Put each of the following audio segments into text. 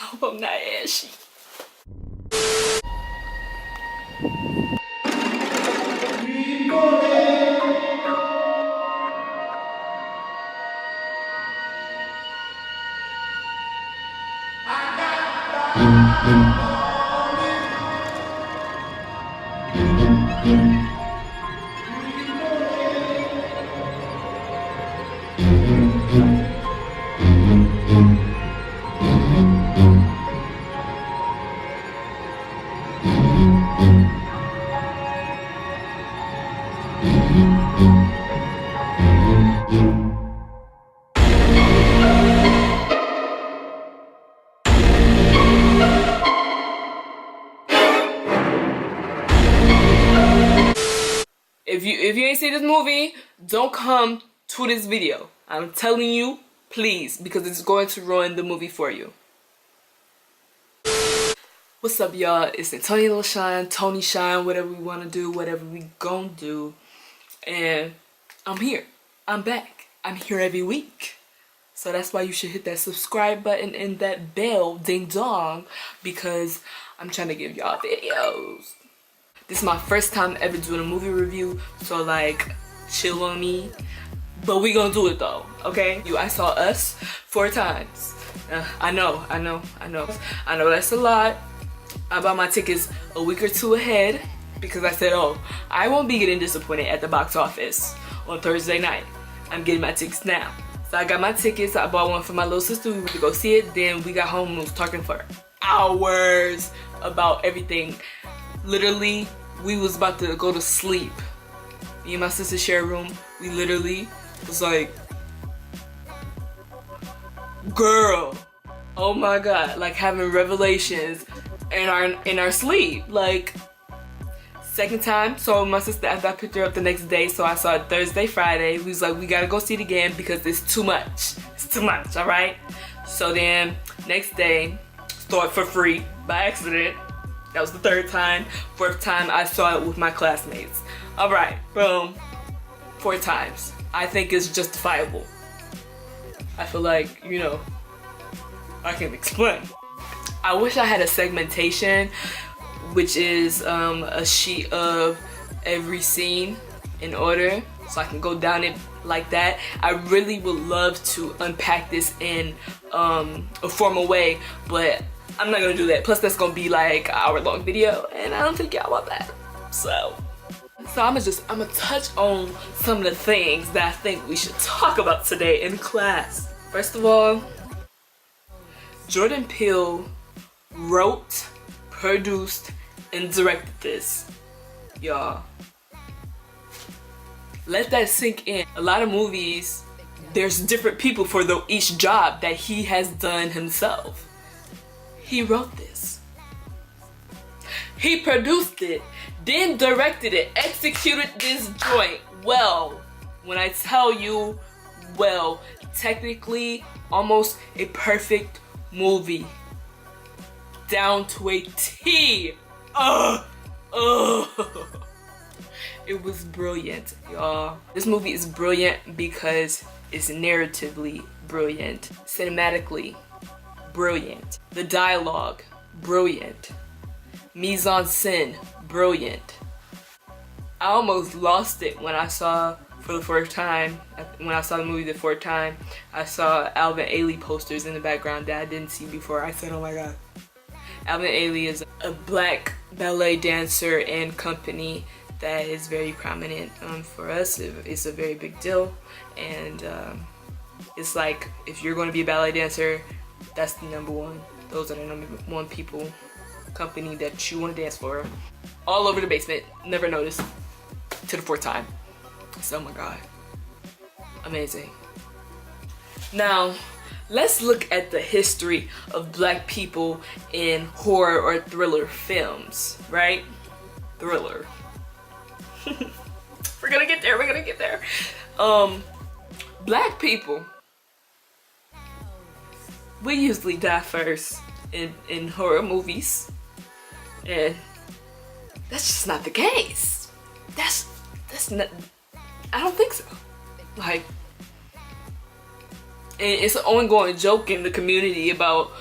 hope I'm not ashy. If you ain't seen this movie, don't come to this video. I'm telling you, please, because it's going to ruin the movie for you. What's up, y'all? It's Antonio Shine, Tony Shine, whatever we want to do, whatever we gon' do. And I'm here. I'm back. I'm here every week. So that's why you should hit that subscribe button and that bell, ding dong, because I'm trying to give y'all videos. This is my first time ever doing a movie review, so like, chill on me. But we gonna do it though, okay? I saw Us 4 times. I know that's a lot. I bought my tickets a week or 2 ahead because I said, oh, I won't be getting disappointed at the box office on Thursday night. I'm getting my tickets now. So I got my tickets. I bought one for my little sister. We went to go see it. Then we got home and was talking for hours about everything. Literally, we was about to go to sleep. Me and my sister share a room. We literally was like, girl, oh my god, like having revelations in our sleep. Like, second time, so my sister, after I picked her up the next day, so I saw it Thursday, Friday. We was like, we gotta go see it again because it's too much. It's too much, all right? So then, next day, saw it for free by accident. That was the 3rd time. 4th time, I saw it with my classmates. All right, boom. 4 times. I think it's justifiable. I feel like, you know, I can explain. I wish I had a segmentation, which is a sheet of every scene in order, so I can go down it like that. I really would love to unpack this in a formal way, but I'm not gonna do that. Plus that's gonna be like an hour-long video, and I don't think y'all want that. So I'm gonna touch on some of the things that I think we should talk about today in class. First of all, Jordan Peele wrote, produced, and directed this, y'all. Let that sink in. A lot of movies, there's different people for each job that he has done himself. He wrote this. He produced it, then directed it, executed this joint well. When I tell you, well, technically almost a perfect movie. Down to a T. It was brilliant, y'all. This movie is brilliant because it's narratively brilliant, cinematically brilliant, the dialogue brilliant, mise-en-scène brilliant. I almost lost it when I saw for the first time, when I saw the movie the 4th time, I saw Alvin Ailey posters in the background that I didn't see before. I said, oh my god. Alvin Ailey is a black ballet dancer and company that is very prominent for us. It's a very big deal, and it's like, if you're going to be a ballet dancer, that's the #1. Those are the #1 people, company that you want to dance for. All over the basement. Never noticed to the 4th time. So, oh my god. Amazing. Now, let's look at the history of black people in horror or thriller films, right? Thriller. We're gonna get there, we're gonna get there. Black people, we usually die first in horror movies, and that's just not the case. That's not, I don't think so. Like, and it's an ongoing joke in the community about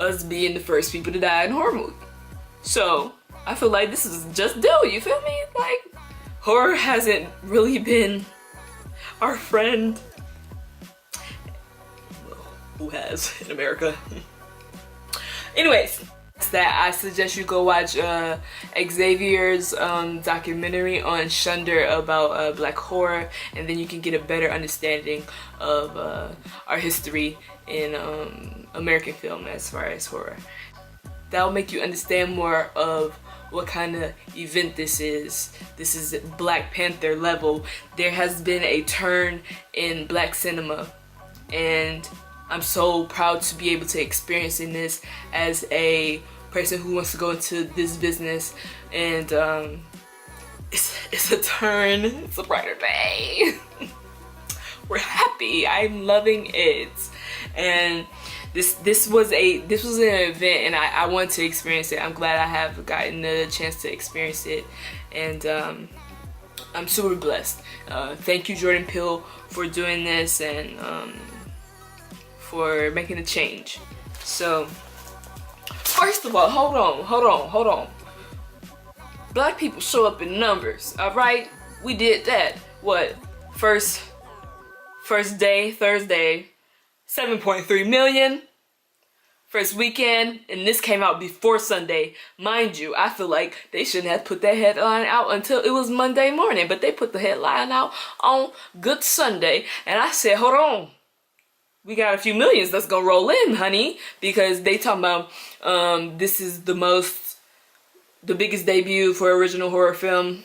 us being the first people to die in a horror movie. So I feel like this is just due, you feel me? Like, horror hasn't really been our friend. Well, who has in America? Anyways, that I suggest you go watch Xavier's documentary on Shudder about black horror, and then you can get a better understanding of our history in American film as far as horror. That will make you understand more of what kind of event this is. This is Black Panther level. There has been a turn in black cinema, and I'm so proud to be able to experiencing this as a person who wants to go into this business, and it's a turn. It's a brighter day. We're happy. I'm loving it, and this was an event, and I wanted to experience it. I'm glad I have gotten the chance to experience it, and I'm super blessed. Thank you, Jordan Peele, for doing this, and for making a change. So first of all, hold on. Black people show up in numbers, all right? We did that. What? First day, Thursday, 7.3 million. First weekend, and this came out before Sunday. Mind you, I feel like they shouldn't have put that headline out until it was Monday morning, but they put the headline out on Good Sunday, and I said, hold on. We got a few millions that's gonna roll in, honey, because they talking about this is the biggest debut for original horror film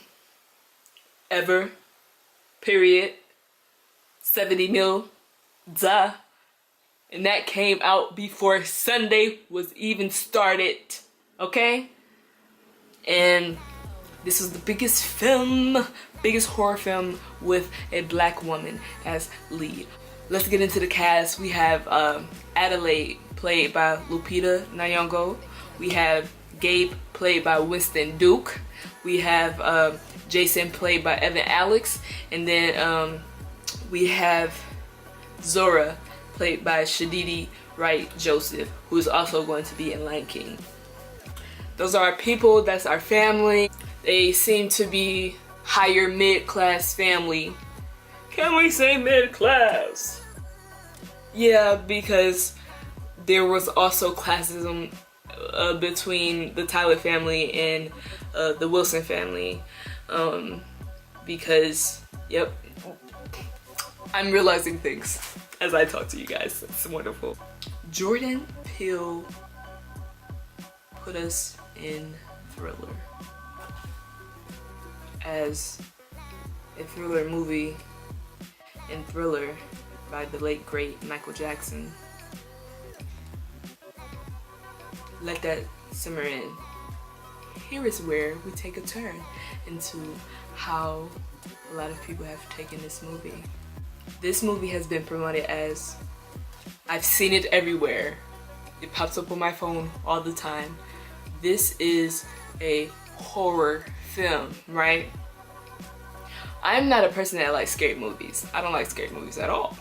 ever, period. 70 mil, duh. And that came out before Sunday was even started, okay? And this was the biggest horror film with a black woman as lead. Let's get into the cast. We have Adelaide, played by Lupita Nyong'o. We have Gabe, played by Winston Duke. We have Jason, played by Evan Alex. And then we have Zora, played by Shadidi Wright Joseph, who is also going to be in Lion King. Those are our people, that's our family. They seem to be higher mid-class family. Can we say mid-class? Yeah, because there was also classism between the Tyler family and the Wilson family. Because, yep, I'm realizing things as I talk to you guys. It's wonderful. Jordan Peele put us in Thriller as a thriller movie in Thriller by the late great Michael Jackson. Let that simmer in. Here is where we take a turn into how a lot of people have taken this movie. This movie has been promoted as, I've seen it everywhere. It pops up on my phone all the time. This is a horror film, right? I'm not a person that likes scary movies. I don't like scary movies at all.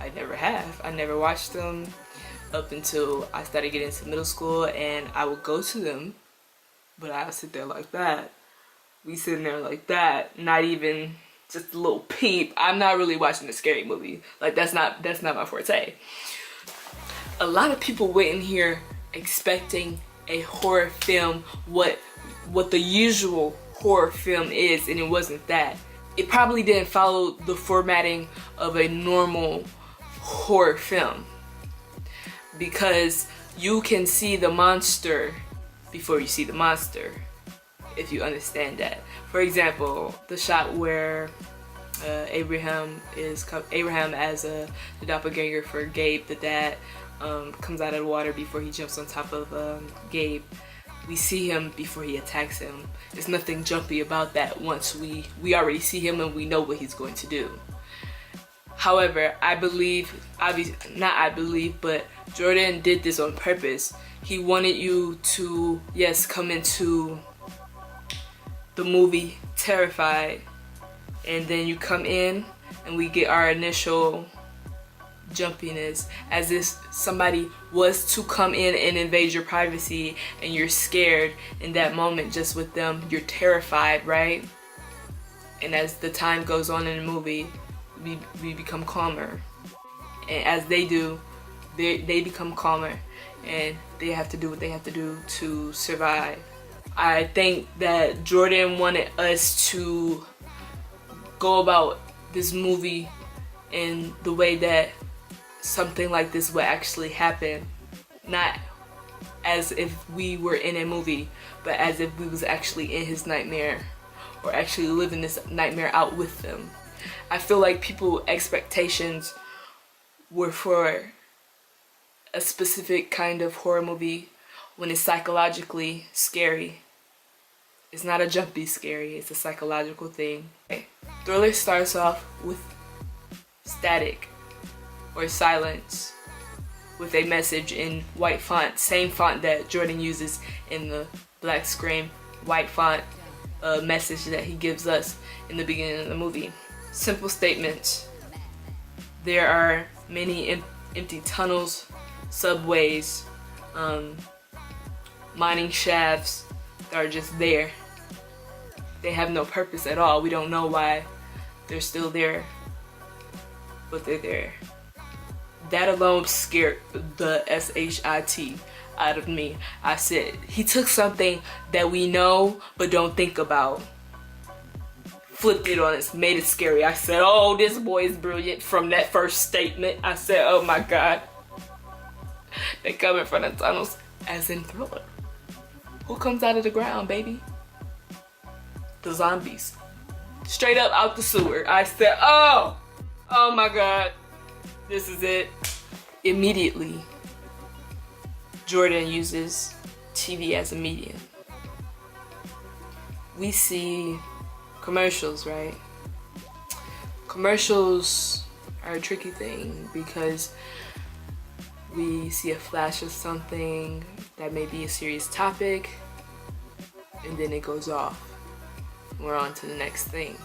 I never have. I never watched them up until I started getting into middle school, and I would go to them, but I would sit there like that. We sitting there like that, not even just a little peep. I'm not really watching a scary movie. Like, that's not my forte. A lot of people went in here expecting a horror film, what the usual horror film is, and it wasn't that. It probably didn't follow the formatting of a normal horror film, because you can see the monster before you see the monster, if you understand that. For example, the shot where Abraham as the doppelganger for Gabe, the dad, comes out of the water before he jumps on top of Gabe. We see him before he attacks him. There's nothing jumpy about that once we already see him and we know what he's going to do. However, but Jordan did this on purpose. He wanted you to, yes, come into the movie terrified, and then you come in and we get our initial jumpiness, as if somebody was to come in and invade your privacy and you're scared in that moment just with them. You're terrified, right? And as the time goes on in the movie, we become calmer. And as they do, they become calmer, and they have to do what they have to do to survive. I think that Jordan wanted us to go about this movie in the way that something like this would actually happen. Not as if we were in a movie, but as if we was actually in his nightmare, or actually living this nightmare out with them. I feel like people's expectations were for a specific kind of horror movie when it's psychologically scary. It's not a jumpy scary, it's a psychological thing. Okay. Thriller starts off with static or silence with a message in white font, same font that Jordan uses in the black screen, white font message that he gives us in the beginning of the movie. Simple statements. There are many empty tunnels, subways, mining shafts that are just there. They have no purpose at all. We don't know why they're still there, but they're there. That alone scared the shit out of me. I said, he took something that we know but don't think about, flipped it on us, made it scary. I said, oh, this boy is brilliant. From that first statement, I said, oh my God. They come in front of tunnels, as in Thriller. Who comes out of the ground, baby? The zombies. Straight up out the sewer. I said, oh my God, this is it. Immediately, Jordan uses TV as a medium. We see commercials, right? Commercials are a tricky thing because we see a flash of something that may be a serious topic, and then it goes off. We're on to the next thing.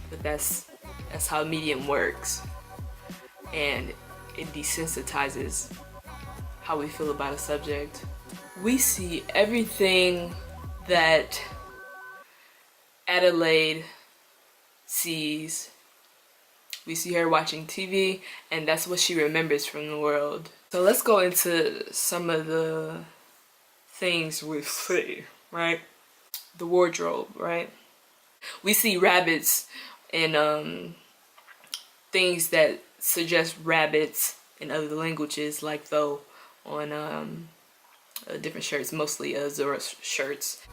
But that's how medium works, and it desensitizes how we feel about a subject. We see everything that Adelaide sees. We see her watching TV, and that's what she remembers from the world. So let's go into some of the things we see, right? The wardrobe, right? We see rabbits and things that suggest rabbits in other languages, like though on different shirts, mostly Zora shirts.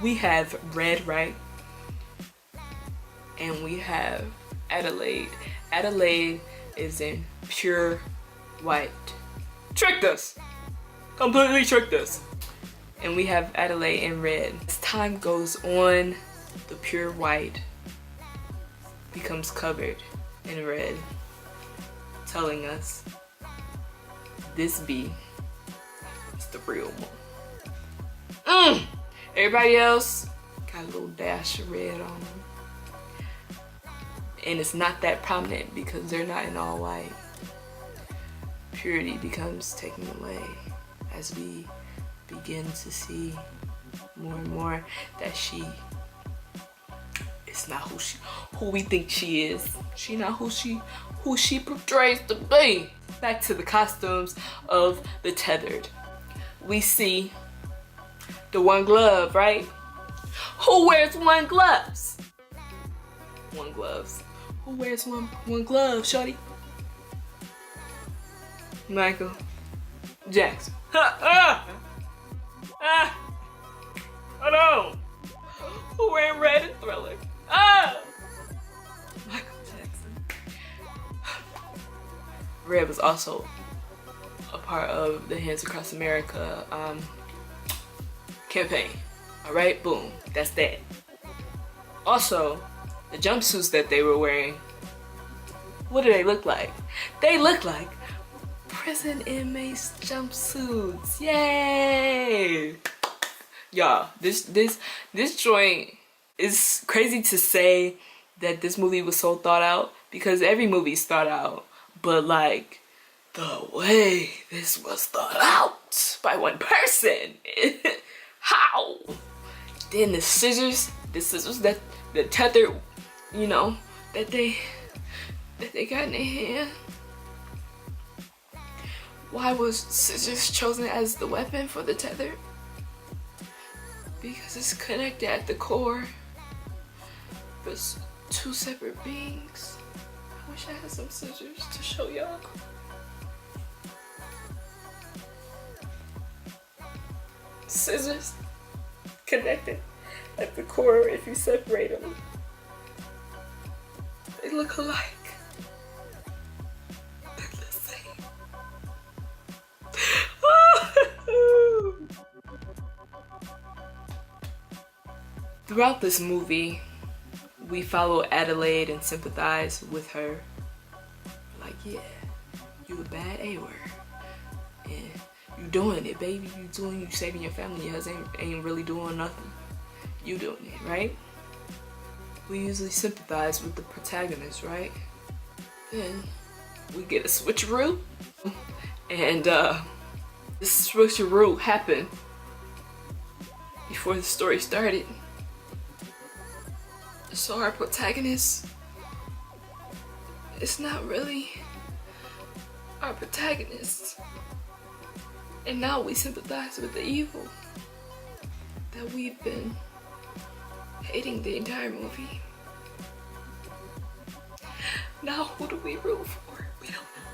We have red, right? And we have Adelaide. Adelaide is in pure white. Tricked us! Completely tricked us. And we have Adelaide in red. As time goes on, the pure white becomes covered in red, telling us this bee is the real one. Everybody else got a little dash of red on them. And it's not that prominent because they're not in all white. Purity becomes taken away as we begin to see more and more that she is not who we think she is. She not who she portrays to be. Back to the costumes of the tethered. We see the one glove, right? Who wears one gloves? One gloves. Who wears one glove, shorty? Michael Jackson. Oh no! Who wearing red in Thriller? Michael Jackson. Red was also a part of the Hands Across America campaign. Alright, boom, that's that. Also, the jumpsuits that they were wearing, what do they look like? They look like prison inmates jumpsuits. Yay! Y'all, this joint is crazy to say that this movie was so thought out, because every movie's thought out, but like the way this was thought out by one person. How? Then the scissors that the tether, you know, that they got in their hand. Why was scissors chosen as the weapon for the tether? Because it's connected at the core, but it's two separate beings. I wish I had some scissors to show y'all. Scissors connected at the core if you separate them. They look alike. They're the same. Throughout this movie, we follow Adelaide and sympathize with her. Like, yeah, you a bad A-word. And you doing it, baby. You saving your family. Your husband ain't really doing nothing. You doing it, right? We usually sympathize with the protagonist, right? Then we get a switcheroo. And this switcheroo happened before the story started. So our protagonist is not really our protagonist. And now we sympathize with the evil that we've been hating the entire movie. Now who do we root for? We don't know.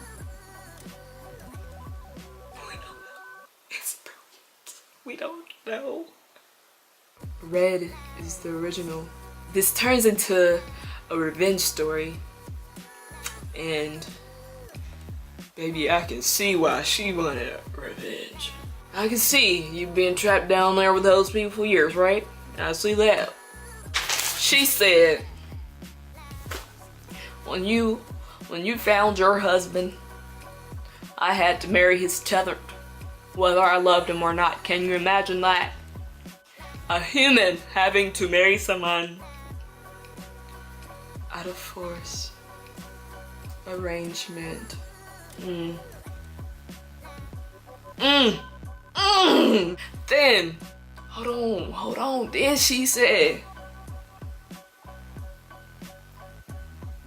We don't know. It's brilliant. We don't know. Red is the original. This turns into a revenge story, and baby, I can see why she wanted revenge. I can see you being trapped down there with those people for years, right? I see that. She said, when you found your husband, I had to marry his tethered, whether I loved him or not. Can you imagine that? A human having to marry someone out of force. Arrangement. Then, hold on. Then she said,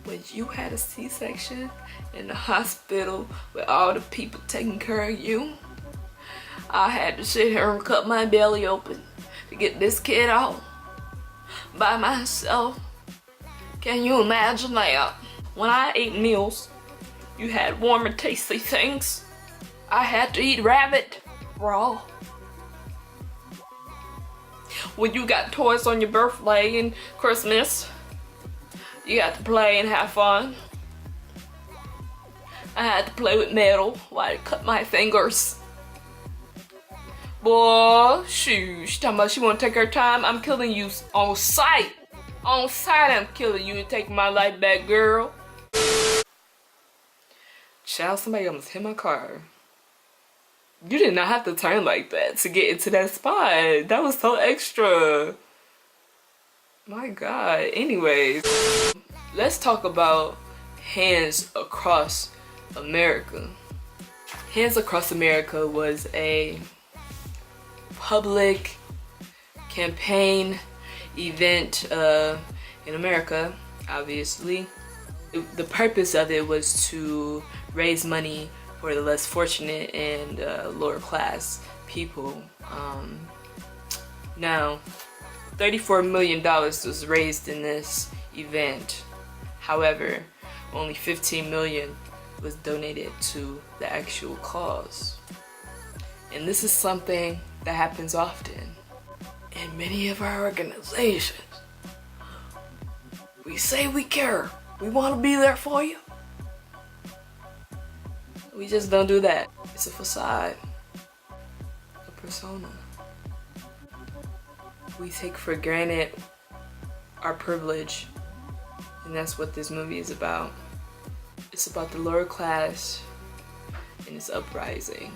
when you had a C-section in the hospital with all the people taking care of you, I had to sit here and cut my belly open to get this kid out by myself. Can you imagine that? When I ate meals, you had warm and tasty things. I had to eat rabbit raw. When you got toys on your birthday and Christmas, you got to play and have fun. I had to play with metal while I cut my fingers. Boy, shoot, she talking about she wanna take her time. I'm killing you on sight. On sight, I'm killing you and taking my life back, girl. Child, somebody almost hit my car. You did not have to turn like that to get into that spot. That was so extra. My God. Anyways, let's talk about Hands Across America. Hands Across America was a public campaign event in America, obviously. The purpose of it was to raise money for the less fortunate and lower class people. Now, $34 million was raised in this event. However, only $15 million was donated to the actual cause. And this is something that happens often in many of our organizations. We say we care. We want to be there for you. We just don't do that. It's a facade, a persona. We take for granted our privilege, and that's what this movie is about. It's about the lower class and its uprising.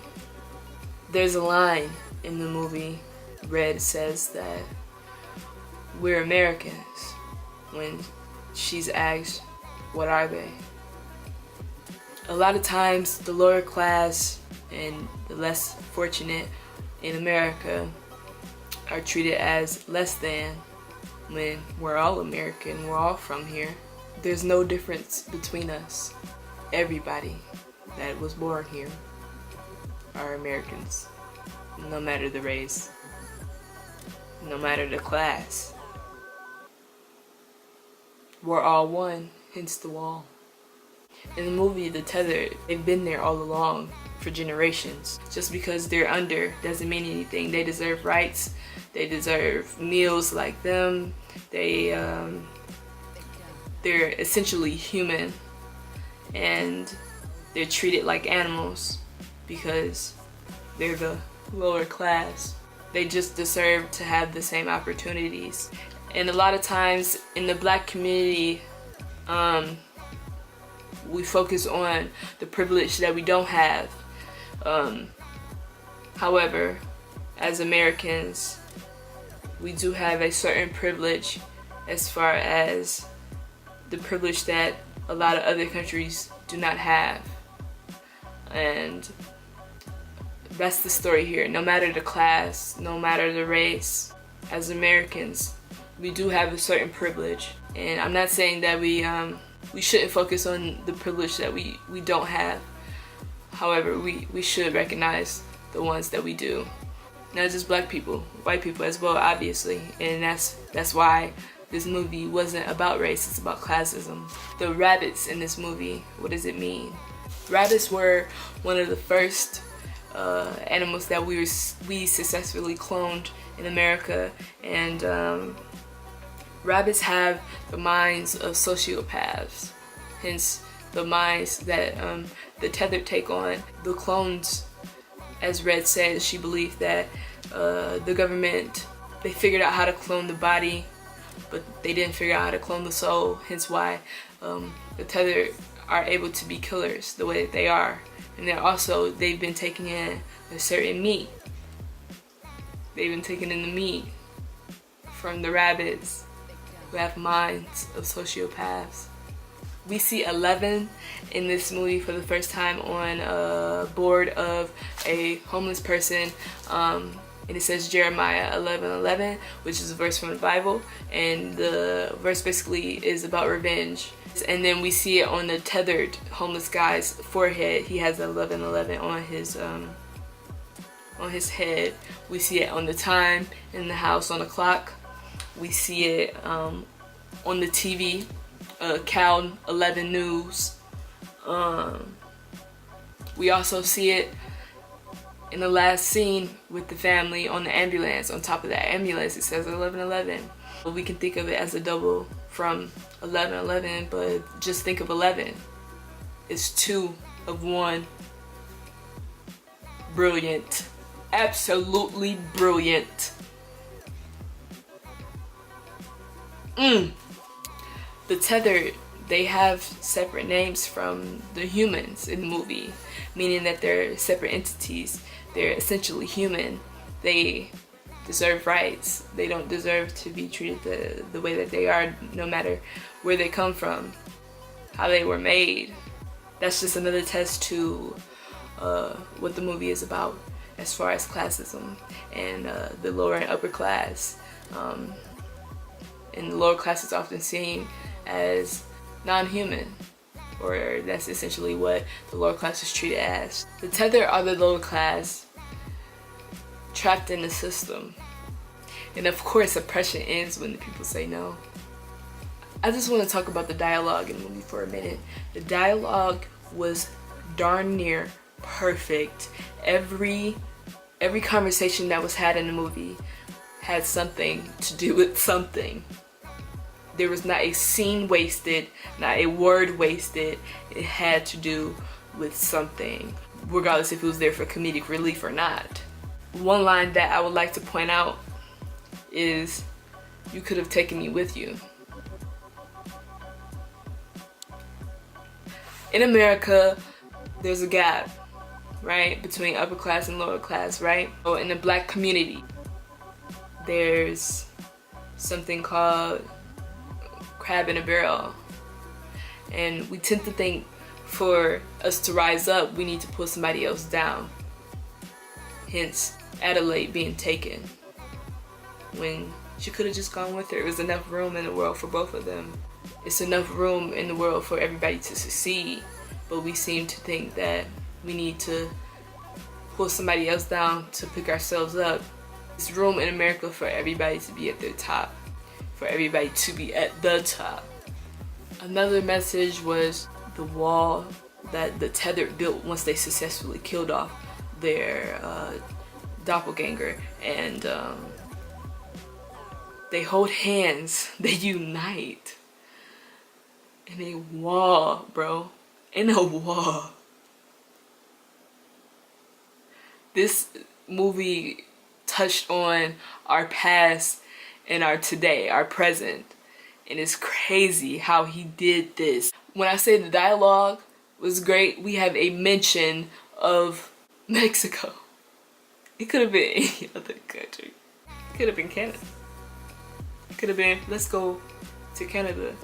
There's a line in the movie, Red says that we're Americans when she's asked, what are they? A lot of times the lower class and the less fortunate in America are treated as less than, when we're all American, we're all from here. There's no difference between us. Everybody that was born here are Americans, no matter the race, no matter the class. We're all one, hence the wall. In the movie, the tethered, they've been there all along for generations. Just because they're under doesn't mean anything. They deserve rights. They deserve meals like them. They're essentially human, and they're treated like animals because they're the lower class. They just deserve to have the same opportunities. And a lot of times in the Black community, we focus on the privilege that we don't have. However, as Americans, we do have a certain privilege as far as the privilege that a lot of other countries do not have. And that's the story here. No matter the class, no matter the race, as Americans, we do have a certain privilege. And I'm not saying that we shouldn't focus on the privilege that we don't have. However, we should recognize the ones that we do. Not just Black people, white people as well, obviously. And that's why this movie wasn't about race, it's about classism. The rabbits in this movie, what does it mean? Rabbits were one of the first animals that we successfully cloned in America, and rabbits have the minds of sociopaths, hence the minds that the tethered take on. The clones, as Red said, she believed that the government, they figured out how to clone the body, but they didn't figure out how to clone the soul, hence why the tethered are able to be killers the way that they are. And they've been taking in a certain meat. They've been taking in the meat from the rabbits who have minds of sociopaths. We see 11 in this movie for the first time on a board of a homeless person, and it says Jeremiah 11:11, which is a verse from the Bible, and the verse basically is about revenge. And then we see it on the tethered homeless guy's forehead. He has 11:11 on his head. We see it on the time in the house on the clock. We see it on the TV, Cal 11 News. We also see it in the last scene with the family on the ambulance. On top of that ambulance, it says 11:11. We can think of it as a double from 11:11, but just think of 11. It's 2 of 1. Brilliant. Absolutely brilliant. The tethered, they have separate names from the humans in the movie, meaning that they're separate entities. They're essentially human. They deserve rights. They don't deserve to be treated the way that they are, no matter where they come from, how they were made. That's just another test to what the movie is about as far as classism and the lower and upper class. And the lower class is often seen as non-human, or that's essentially what the lower class is treated as. The tethered are the lower class, trapped in the system. And of course, oppression ends when the people say no. I just want to talk about the dialogue in the movie for a minute. The dialogue was darn near perfect. Every conversation that was had in the movie had something to do with something. There was not a scene wasted, not a word wasted. It had to do with something, regardless if it was there for comedic relief or not. One line that I would like to point out is, "You could have taken me with you." In America, there's a gap, right, between upper class and lower class, right? So in the Black community, there's something called crab in a barrel. And we tend to think for us to rise up, we need to pull somebody else down. Hence, Adelaide being taken when she could have just gone with her. It was enough room in the world for both of them. It's enough room in the world for everybody to succeed, but we seem to think that we need to pull somebody else down to pick ourselves up. There's room in America for everybody to be at their top, for everybody to be at the top. Another message was the wall that the Tethered built once they successfully killed off their doppelganger, and they hold hands, they unite in a wall, bro, in a wall. This movie touched on our past and our today, our present, and it's crazy how he did this. When I say the dialogue was great, we have a mention of Mexico. It could have been any other country. It could have been Canada. It could have been, let's go to Canada.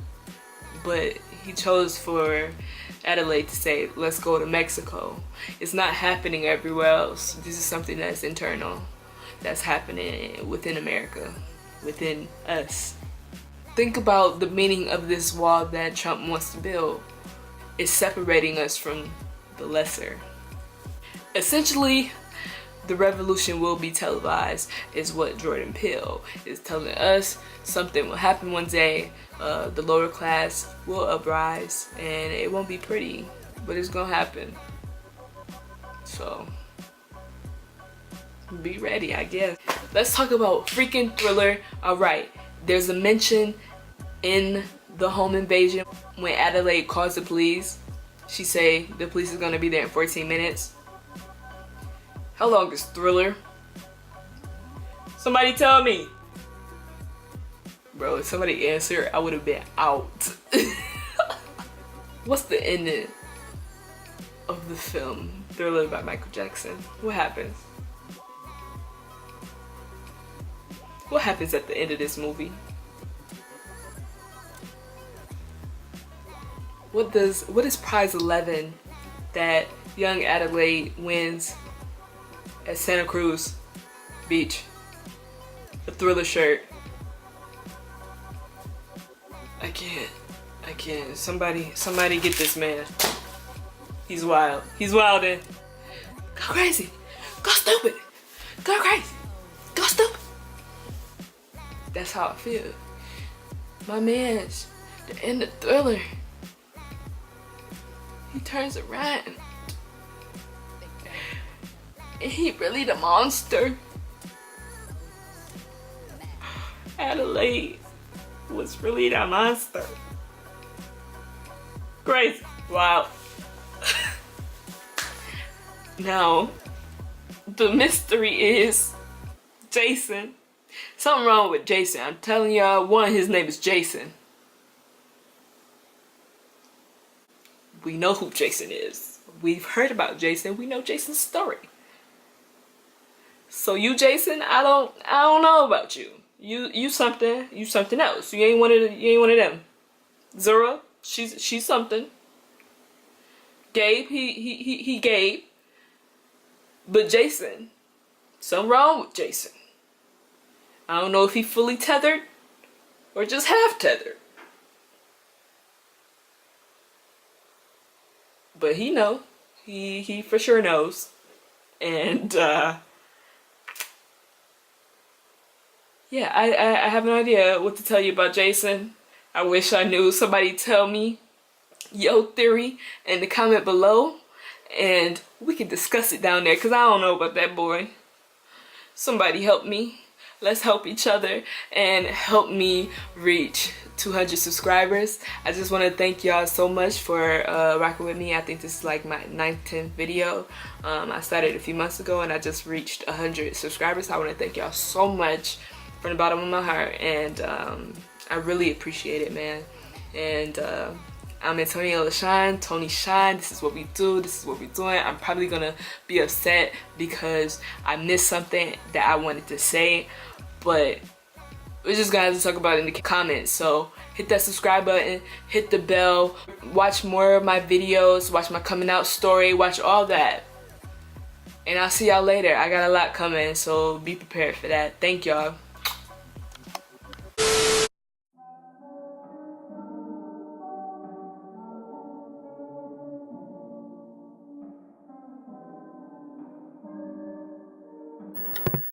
But he chose for Adelaide to say, let's go to Mexico. It's not happening everywhere else. This is something that's internal, that's happening within America, within us. Think about the meaning of this wall that Trump wants to build. It's separating us from the lesser. Essentially, the revolution will be televised, is what Jordan Peele is telling us. Something will happen one day, the lower class will uprise, and it won't be pretty, but it's gonna happen. So, be ready, I guess. Let's talk about freaking Thriller. Alright, there's a mention in the home invasion when Adelaide calls the police. She say the police is gonna be there in 14 minutes. How long is Thriller? Somebody tell me. Bro, if somebody answered, I would have been out. What's the ending of the film Thriller by Michael Jackson? What happens? What happens at the end of this movie? What is prize 11 that young Adelaide wins at Santa Cruz Beach? A Thriller shirt. I can't. Somebody get this man. He's wild. He's wildin'. Go crazy. Go stupid. Go crazy. Go stupid. That's how I feel. My man's the end of Thriller. He turns around. And he really the monster. Adelaide was really the monster. Crazy. Wow. Now, the mystery is Jason. Something wrong with Jason. I'm telling y'all, one, his name is Jason. We know who Jason is. We've heard about Jason. We know Jason's story. So you, Jason, I don't know about you. You something else. You ain't one of them. Zura, she's something. Gabe, he Gabe. But Jason, something wrong with Jason. I don't know if he fully tethered or just half tethered. But he know. He for sure knows. And yeah, I have no idea what to tell you about Jason. I wish I knew. Somebody tell me your theory in the comment below, and we can discuss it down there, because I don't know about that boy. Somebody help me. Let's help each other and help me reach 200 subscribers. I just want to thank y'all so much for rocking with me. I think this is like my 9th, 10th video. I started a few months ago and I just reached 100 subscribers. So I want to thank y'all so much from the bottom of my heart, and I really appreciate it, man. And I'm Antonio LaShine, Tony Shine. This is what we do. This is what we're doing. I'm probably gonna be upset because I missed something that I wanted to say, but we're just gonna have to talk about it in the comments. So hit that subscribe button, hit the bell, watch more of my videos, watch my coming out story, watch all that. And I'll see y'all later. I got a lot coming, so be prepared for that. Thank y'all.